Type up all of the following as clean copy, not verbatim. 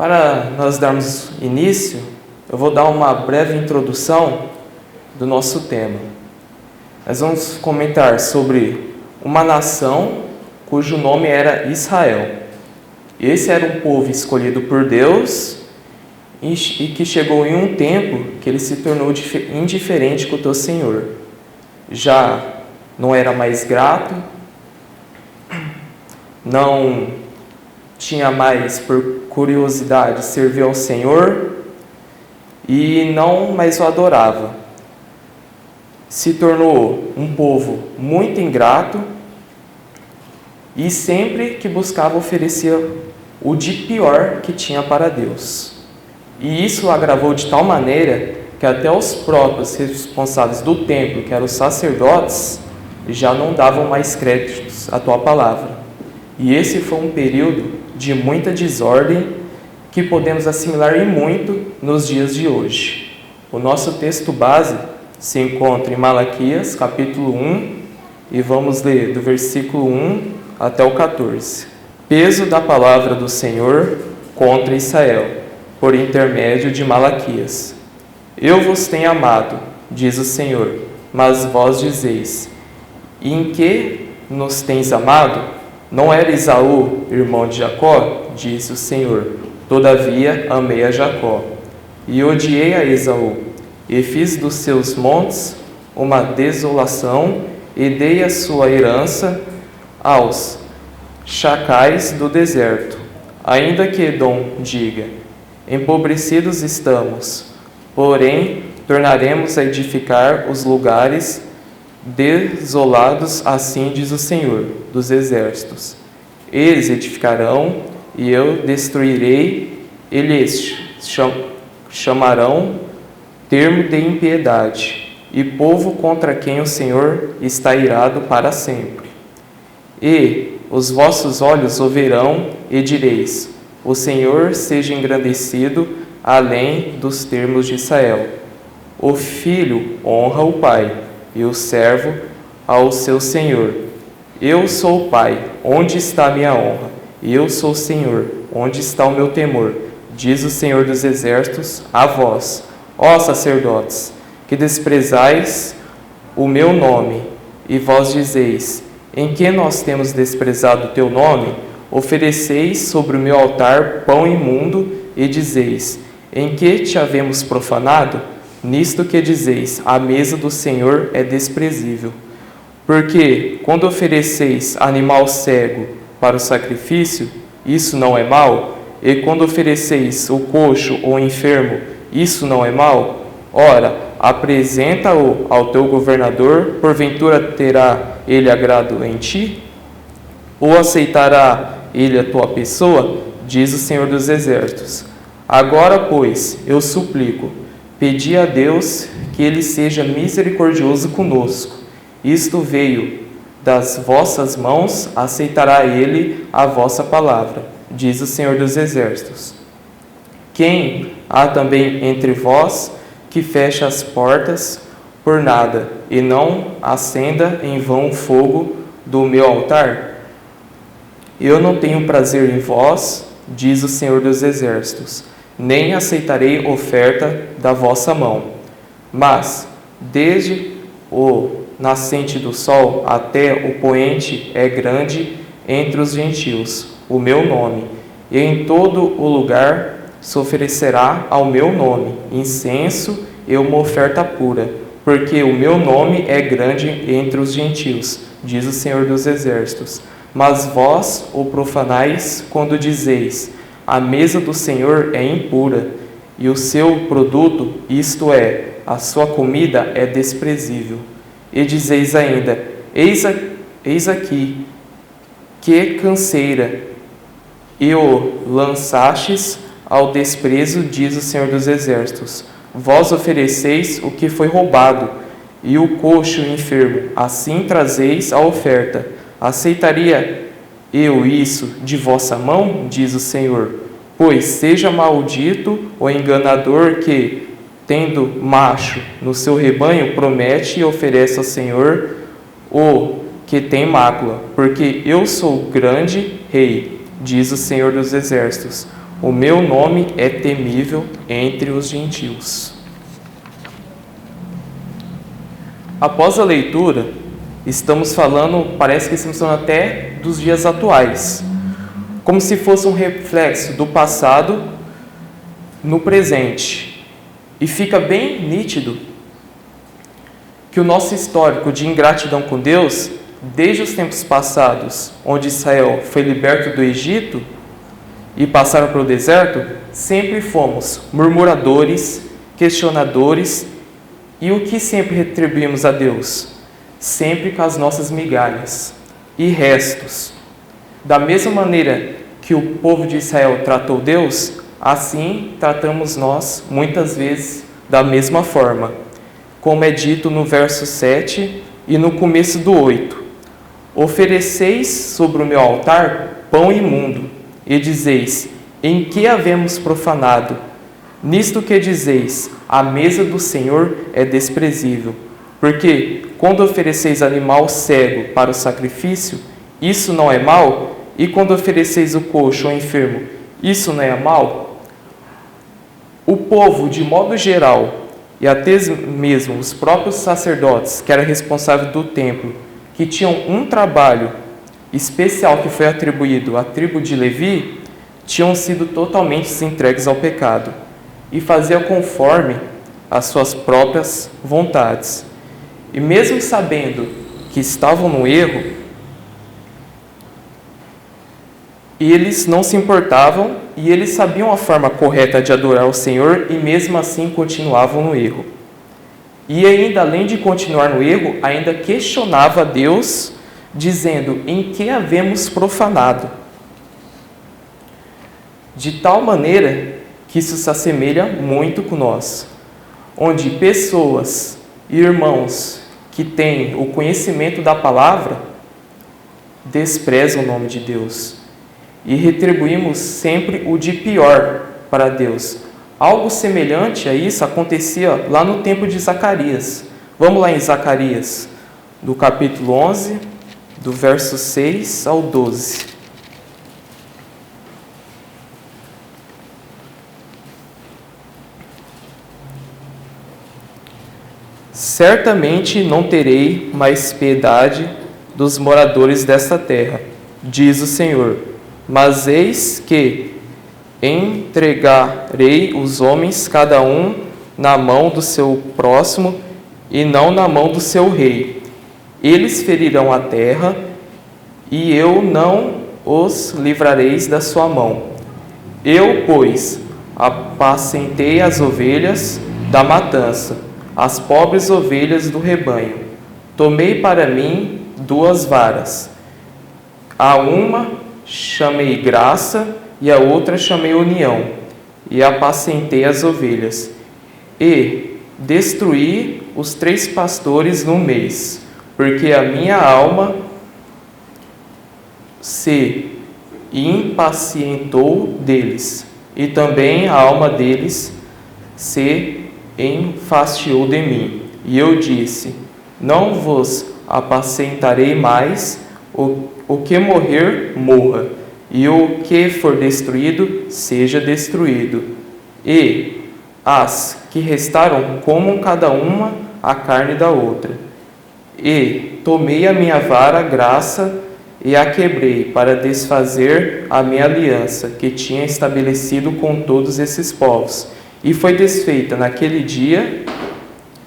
Para nós darmos início, eu vou dar uma breve introdução do nosso tema. Nós vamos comentar sobre uma nação cujo nome era Israel. Esse era um povo escolhido por Deus e que chegou em um tempo que ele se tornou indiferente com o teu Senhor. Já não era mais grato, não tinha mais por curiosidade servir ao Senhor e não mais o adorava. Se tornou um povo muito ingrato e sempre que buscava oferecia o de pior que tinha para Deus. E isso o agravou de tal maneira que até os próprios responsáveis do templo, que eram os sacerdotes, já não davam mais créditos à tua palavra. E esse foi um período de muita desordem que podemos assimilar em muito nos dias de hoje. O nosso texto base se encontra em Malaquias, capítulo 1, e vamos ler do versículo 1 até o 14. Peso da palavra do Senhor contra Israel, por intermédio de Malaquias. Eu vos tenho amado, diz o Senhor, mas vós dizeis: em que nos tens amado? Não era Esaú, irmão de Jacó? Disse o Senhor. Todavia amei a Jacó, e odiei a Esaú, e fiz dos seus montes uma desolação, e dei a sua herança aos chacais do deserto. Ainda que Edom diga: empobrecidos estamos, porém tornaremos a edificar os lugares desolados, assim diz o Senhor dos exércitos. Eles edificarão e eu destruirei, eles chamarão termo de impiedade, e povo contra quem o Senhor está irado para sempre. E os vossos olhos o verão e direis: o Senhor seja engrandecido além dos termos de Israel. O filho honra o pai, e o servo ao seu senhor. Eu sou o pai, onde está a minha honra? E eu sou o Senhor, onde está o meu temor? Diz o Senhor dos exércitos a vós, ó sacerdotes, que desprezais o meu nome, e vós dizeis: em que nós temos desprezado o teu nome? Ofereceis sobre o meu altar pão imundo, e dizeis: em que te havemos profanado? Nisto que dizeis: a mesa do Senhor é desprezível. Porque quando ofereceis animal cego para o sacrifício, isso não é mal? E quando ofereceis o coxo ou enfermo, isso não é mal? Ora, apresenta-o ao teu governador, porventura terá ele agrado em ti? Ou aceitará ele a tua pessoa? Diz o Senhor dos exércitos. Agora, pois, eu suplico, pedi a Deus que ele seja misericordioso conosco. Isto veio das vossas mãos, aceitará ele a vossa palavra, diz o Senhor dos exércitos. Quem há também entre vós que feche as portas por nada, e não acenda em vão o fogo do meu altar? Eu não tenho prazer em vós, diz o Senhor dos exércitos, nem aceitarei oferta da vossa mão. Mas, desde o nascente do sol até o poente é grande entre os gentios o meu nome, e em todo o lugar se oferecerá ao meu nome incenso e uma oferta pura, porque o meu nome é grande entre os gentios, diz o Senhor dos exércitos. Mas vós o profanais quando dizeis: a mesa do Senhor é impura, e o seu produto, isto é, a sua comida, é desprezível. E dizeis ainda: eis aqui, que canseira, e o lançastes ao desprezo, diz o Senhor dos exércitos. Vós ofereceis o que foi roubado, e o coxo e o enfermo, assim trazeis a oferta. Aceitaria eu isso de vossa mão, diz o Senhor? Pois seja maldito o enganador que, tendo macho no seu rebanho, promete e oferece ao Senhor o que tem mácula, porque eu sou grande rei, diz o Senhor dos exércitos. O meu nome é temível entre os gentios. Após a leitura, parece que estamos falando até dos dias atuais, como se fosse um reflexo do passado no presente. E fica bem nítido que o nosso histórico de ingratidão com Deus, desde os tempos passados, onde Israel foi liberto do Egito e passaram pelo deserto, sempre fomos murmuradores, questionadores, e o que sempre retribuímos a Deus? Sempre com as nossas migalhas e restos. Da mesma maneira que o povo de Israel tratou Deus, assim tratamos nós, muitas vezes, da mesma forma. Como é dito no verso 7 e no começo do 8. Ofereceis sobre o meu altar pão imundo, e dizeis, em que havemos profanado? Nisto que dizeis, a mesa do Senhor é desprezível. Porque, quando ofereceis animal cego para o sacrifício, isso não é mal? E quando ofereceis o coxo ou enfermo, isso não é mal? O povo, de modo geral, e até mesmo os próprios sacerdotes, que eram responsáveis do templo, que tinham um trabalho especial que foi atribuído à tribo de Levi, tinham sido totalmente entregues ao pecado e faziam conforme as suas próprias vontades. E mesmo sabendo que estavam no erro, eles não se importavam e eles sabiam a forma correta de adorar o Senhor e mesmo assim continuavam no erro. E ainda, além de continuar no erro, ainda questionava a Deus, dizendo, em que havemos profanado? De tal maneira que isso se assemelha muito com nós, onde pessoas, irmãos que têm o conhecimento da palavra, desprezam o nome de Deus e retribuímos sempre o de pior para Deus. Algo semelhante a isso acontecia lá no tempo de Zacarias. Vamos lá em Zacarias, do capítulo 11, do verso 6 ao 12. Certamente não terei mais piedade dos moradores desta terra, diz o Senhor, mas eis que entregarei os homens cada um na mão do seu próximo e não na mão do seu rei. Eles ferirão a terra e eu não os livrareis da sua mão. Eu, pois, apacentei as ovelhas da matança, as pobres ovelhas do rebanho. Tomei para mim 2 varas. A uma chamei graça e a outra chamei união, e apacentei as ovelhas. E destruí os 3 pastores no mês, porque a minha alma se impacientou deles, e também a alma deles se enfastiou de mim. E eu disse, não vos apacentarei mais, o que morrer, morra, e o que for destruído, seja destruído. E as que restaram comam cada uma a carne da outra. E tomei a minha vara, graça, e a quebrei, para desfazer a minha aliança, que tinha estabelecido com todos esses povos. E foi desfeita naquele dia,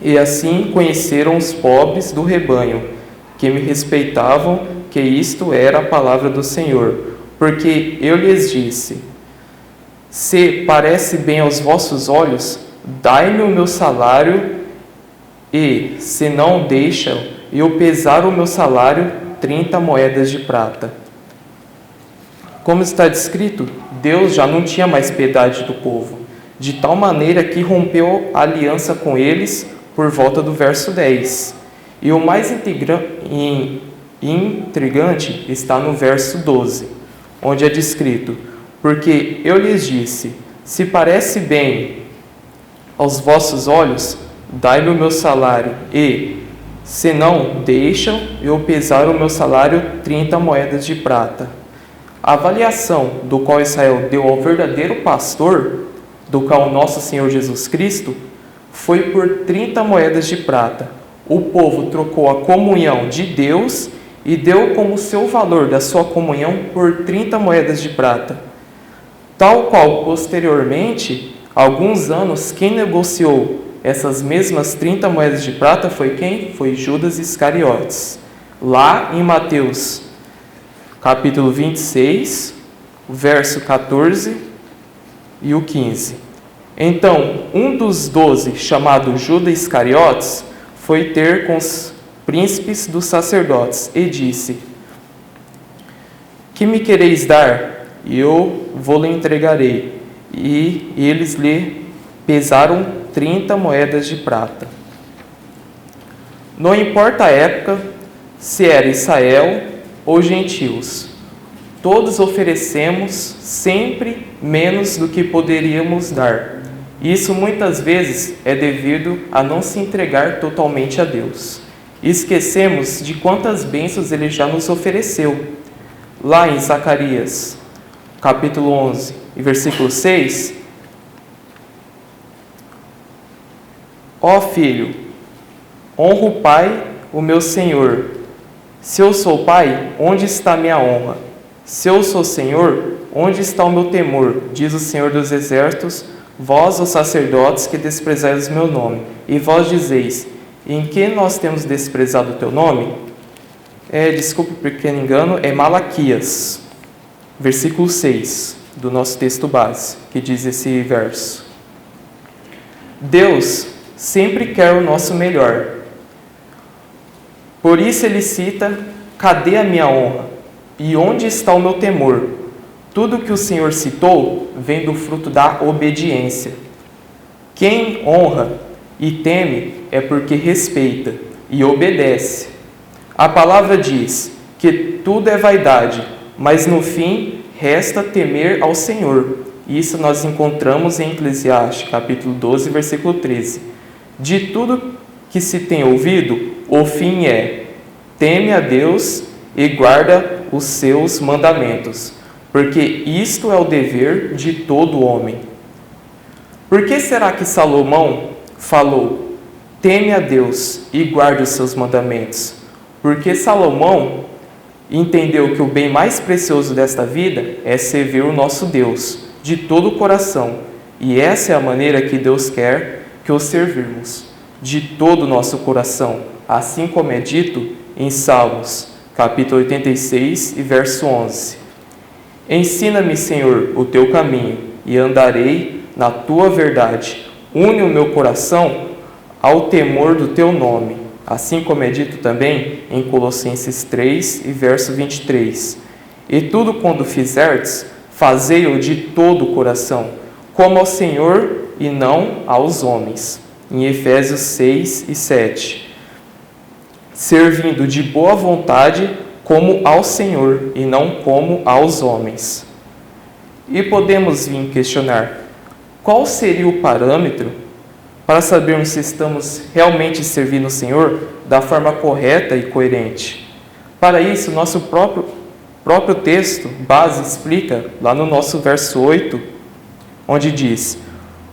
e assim conheceram os pobres do rebanho, que me respeitavam, que isto era a palavra do Senhor. Porque eu lhes disse, se parece bem aos vossos olhos, dai-me o meu salário, e, se não deixam, eu pesar o meu salário 30 moedas de prata. Como está descrito, Deus já não tinha mais piedade do povo, de tal maneira que rompeu a aliança com eles por volta do verso 10. E o mais intrigante está no verso 12, onde é descrito, porque eu lhes disse, se parece bem aos vossos olhos, dai-me o meu salário, e, se não deixam, eu pesar o meu salário 30 moedas de prata. A avaliação do qual Israel deu ao verdadeiro pastor, do qual o nosso Senhor Jesus Cristo, foi por 30 moedas de prata. O povo trocou a comunhão de Deus e deu como seu valor da sua comunhão por 30 moedas de prata. Tal qual, posteriormente, alguns anos, quem negociou essas mesmas 30 moedas de prata foi quem? Foi Judas Iscariotes. Lá em Mateus, capítulo 26, verso 14 e o 15. Então, um dos 12, chamado Judas Iscariotes, foi ter com os príncipes dos sacerdotes e disse: que me quereis dar? E eu vou-lhe entregarei. E eles lhe pesaram 30 moedas de prata. Não importa a época, se era Israel ou gentios, todos oferecemos sempre menos do que poderíamos dar. Isso muitas vezes é devido a não se entregar totalmente a Deus. Esquecemos de quantas bênçãos Ele já nos ofereceu. Lá em Zacarias, capítulo 11, e versículo 6, ó filho, honra o Pai, o meu Senhor. Se eu sou Pai, onde está minha honra? Se eu sou Senhor, onde está o meu temor? Diz o Senhor dos Exércitos, vós, os sacerdotes, que desprezais o meu nome. E vós dizeis, em que nós temos desprezado o teu nome? Desculpe o pequeno engano, é Malaquias, versículo 6, do nosso texto base, que diz esse verso. Deus sempre quer o nosso melhor. Por isso ele cita, cadê a minha honra? E onde está o meu temor? Tudo que o Senhor citou vem do fruto da obediência. Quem honra e teme é porque respeita e obedece. A palavra diz que tudo é vaidade, mas no fim resta temer ao Senhor. Isso nós encontramos em Eclesiastes, capítulo 12, versículo 13. De tudo que se tem ouvido, o fim é: teme a Deus e guarda os seus mandamentos, porque isto é o dever de todo homem. Por que será que Salomão falou: teme a Deus e guarda os seus mandamentos? Porque Salomão entendeu que o bem mais precioso desta vida é servir o nosso Deus de todo o coração. E essa é a maneira que Deus quer que o servirmos, de todo o nosso coração, assim como é dito em Salmos, capítulo 86 e verso 11. Ensina-me, Senhor, o teu caminho, e andarei na tua verdade. Une o meu coração ao temor do teu nome, assim como é dito também em Colossenses 3 e verso 23. E tudo quando fizerdes, fazei-o de todo o coração, como ao Senhor e não aos homens. Em Efésios 6 e 7. Servindo de boa vontade como ao Senhor e não como aos homens. E podemos vir questionar, qual seria o parâmetro para sabermos se estamos realmente servindo o Senhor da forma correta e coerente? Para isso, nosso próprio texto base explica lá no nosso verso 8, onde diz: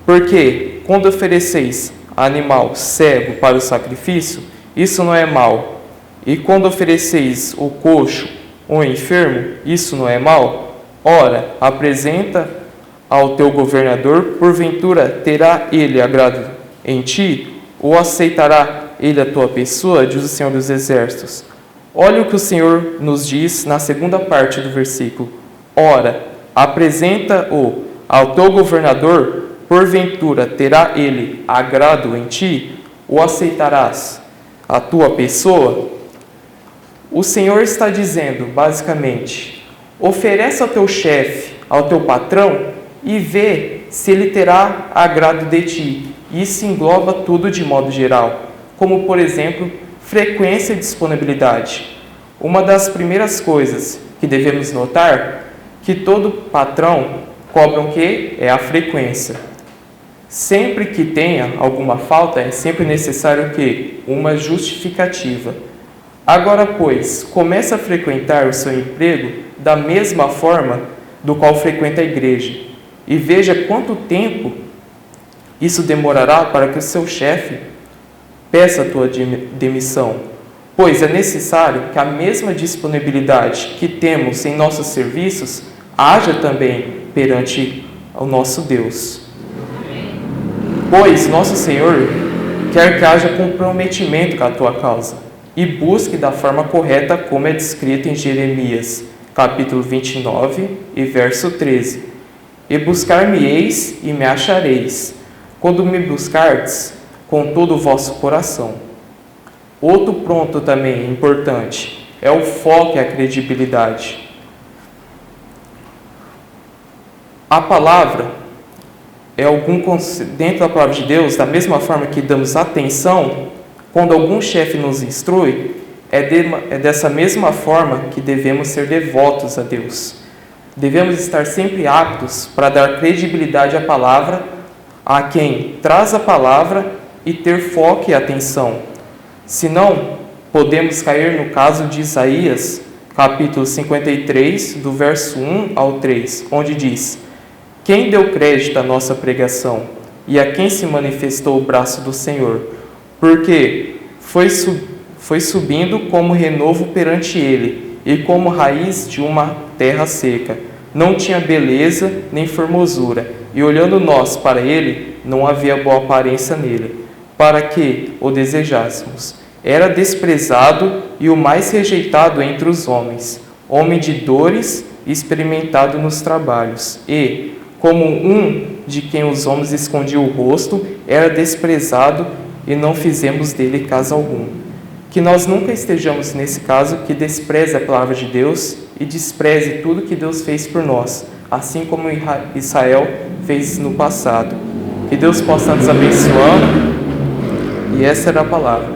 porque quando ofereceis animal cego para o sacrifício, isso não é mal. E quando ofereceis o coxo ou enfermo, isso não é mal? Ora, apresenta ao teu governador, porventura terá ele agrado em ti, ou aceitará ele a tua pessoa, diz o Senhor dos Exércitos. Olha o que o Senhor nos diz na segunda parte do versículo. Ora, apresenta-o ao teu governador, porventura terá ele agrado em ti, ou aceitarás a tua pessoa? O Senhor está dizendo, basicamente, oferece ao teu chefe, ao teu patrão, e vê se ele terá agrado de ti. Isso engloba tudo de modo geral, como, por exemplo, frequência e disponibilidade. Uma das primeiras coisas que devemos notar, que todo patrão cobra o quê? É a frequência. Sempre que tenha alguma falta, é sempre necessário o quê? Uma justificativa. Agora, pois, comece a frequentar o seu emprego da mesma forma do qual frequenta a igreja, e veja quanto tempo isso demorará para que o seu chefe peça a tua demissão, pois é necessário que a mesma disponibilidade que temos em nossos serviços haja também perante o nosso Deus. Pois nosso Senhor quer que haja comprometimento com a tua causa e busque da forma correta como é descrito em Jeremias, capítulo 29 e verso 13. E buscar-me-eis e me achareis, quando me buscardes com todo o vosso coração. Outro ponto também importante é o foco e a credibilidade. A palavra dentro da palavra de Deus, da mesma forma que damos atenção, quando algum chefe nos instrui, é dessa mesma forma que devemos ser devotos a Deus. Devemos estar sempre aptos para dar credibilidade à palavra, a quem traz a palavra e ter foco e atenção. Senão, podemos cair no caso de Isaías, capítulo 53, do verso 1 ao 3, onde diz: quem deu crédito à nossa pregação e a quem se manifestou o braço do Senhor? Porque foi subindo como renovo perante ele e como raiz de uma terra seca. Não tinha beleza nem formosura, e olhando nós para ele, não havia boa aparência nele, para que o desejássemos. Era desprezado e o mais rejeitado entre os homens, homem de dores e experimentado nos trabalhos, e como um de quem os homens escondiam o rosto, era desprezado e não fizemos dele caso algum. Que nós nunca estejamos nesse caso que despreze a palavra de Deus e despreze tudo que Deus fez por nós, assim como Israel fez no passado. Que Deus possa nos abençoar, e essa era a palavra.